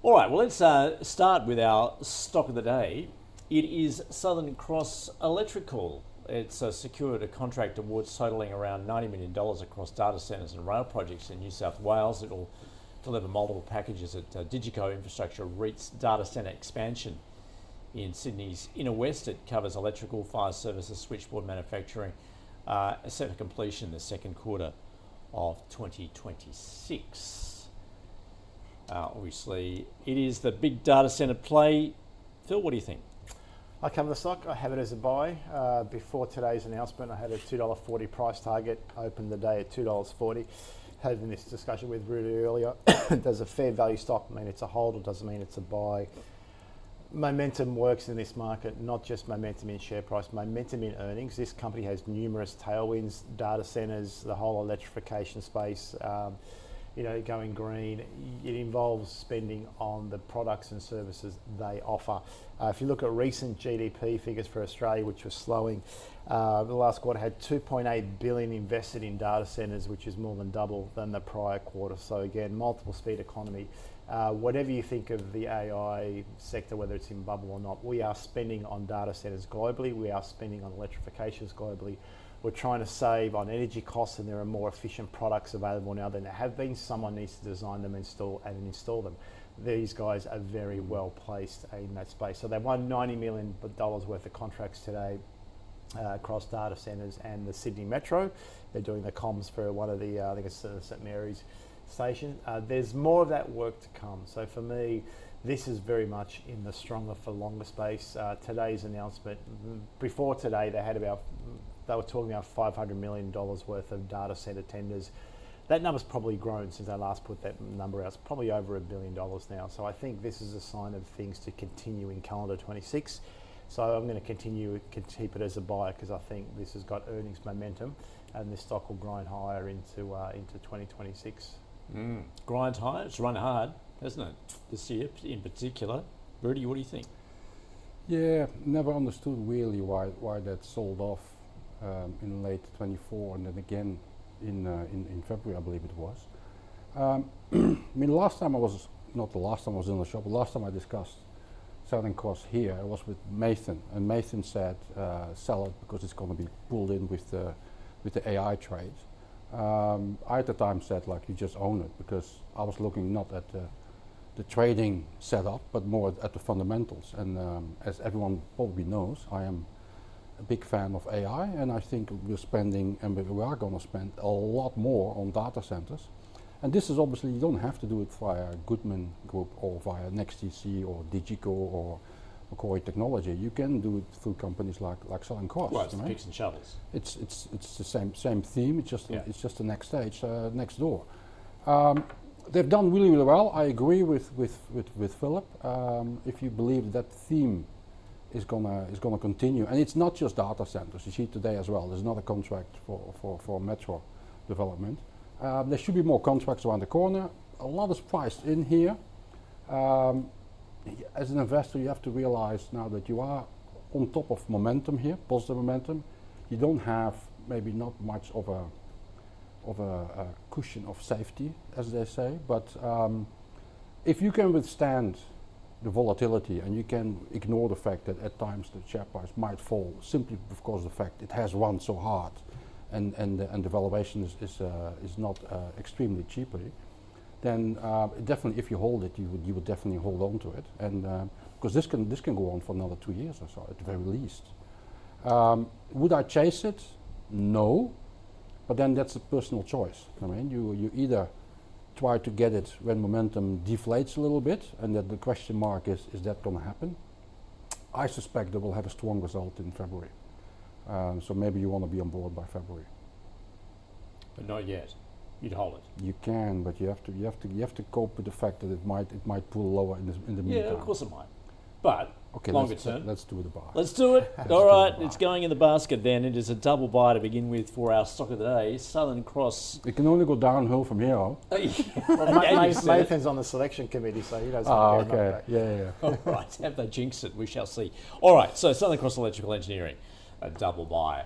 All right, well, let's start with our stock of the day. It is Southern Cross Electrical. It's secured a contract award totalling around $90 million across data centres and rail projects in New South Wales. It will deliver multiple packages at Digico Infrastructure REIT's data centre expansion in Sydney's Inner West. It covers electrical, fire services, switchboard manufacturing, set for completion in the second quarter of 2026. Obviously, it is the big data centre play. Phil, what do you think? I cover the stock. I have it as a buy. Before today's announcement, I had a $2.40 price target. Opened the day at $2.40. Having this discussion with Rudi earlier. Does a fair value stock mean it's a hold or does it mean it's a buy? Momentum works in this market, not just momentum in share price, momentum in earnings. This company has numerous tailwinds, data centres, the whole electrification space, going green. It involves spending on the products and services they offer. If you look at recent GDP figures for Australia, which was slowing, the last quarter had $2.8 billion invested in data centres, which is more than double than the prior quarter. So again, multiple speed economy. Whatever you think of the AI sector, whether it's in bubble or not, we are spending on data centres globally. We are spending on electrifications globally. We're trying to save on energy costs, and there are more efficient products available now than there have been. Someone needs to design them, install them. These guys are very well placed in that space. So they won $90 million worth of contracts today across data centres and the Sydney Metro. They're doing the comms for one of the, I think it's St Mary's station. There's more of that work to come. So for me, this is very much in the stronger for longer space. Today's announcement, before today, they were talking about $500 million worth of data centre tenders. That number's probably grown since I last put that number out. It's probably over $1 billion now. So I think this is a sign of things to continue in calendar 26. So I'm going to continue to keep it as a buyer because I think this has got earnings momentum and this stock will grind higher into 2026. Grind higher. It's run hard, hasn't it, this year in particular. Rudi, what do you think? Yeah, never understood really why that sold off in late 24 and then again in February, I believe it was. Last time I was in the shop, but last time I discussed Southern Cross here, I was with Nathan, and Nathan said sell it because it's going to be pulled in with the AI trade. I at the time said you just own it because I was looking not at the trading setup but more at the fundamentals, and as everyone probably knows, I am a big fan of AI, and I think we're spending, and we are going to spend a lot more on data centers. And this is obviously, you don't have to do it via Goodman Group or via NextDC or Digico or Macquarie Technology. You can do it through companies like Southern Cross. Well, it's the picks and shovels. It's the same theme. It's just the next stage, next door. They've done really well. I agree with Philip. If you believe that theme is gonna continue, and it's not just data centers. You see today as well. There's another contract for metro development. There should be more contracts around the corner. A lot is priced in here. As an investor, you have to realize now that you are on top of momentum here, positive momentum. You don't have maybe not much of a cushion of safety, as they say. But if you can withstand the volatility, and you can ignore the fact that at times the share price might fall simply because of the fact it has run so hard, and the valuation is not extremely cheaply, then definitely if you hold it, you would definitely hold on to it, and because this can go on for another 2 years or so at the very least. Would I chase it? No, but then that's a personal choice. I mean, you either try to get it when momentum deflates a little bit, and that the question mark is that going to happen? I suspect they will have a strong result in February. So maybe you want to be on board by February. But not yet. You'd hold it. You can, but you have to cope with the fact that it might pull lower in the meantime. Yeah, of course it might. But okay, longer term. Let's do the buy. Let's do it. All right, it's going in the basket then. It is a double buy to begin with for our stock of the day. Southern Cross. It can only go downhill from here. Well, Nathan's on the selection committee, so he doesn't care about that. Yeah. All right, have they jinxed it? We shall see. All right, so Southern Cross Electrical Engineering, a double buy.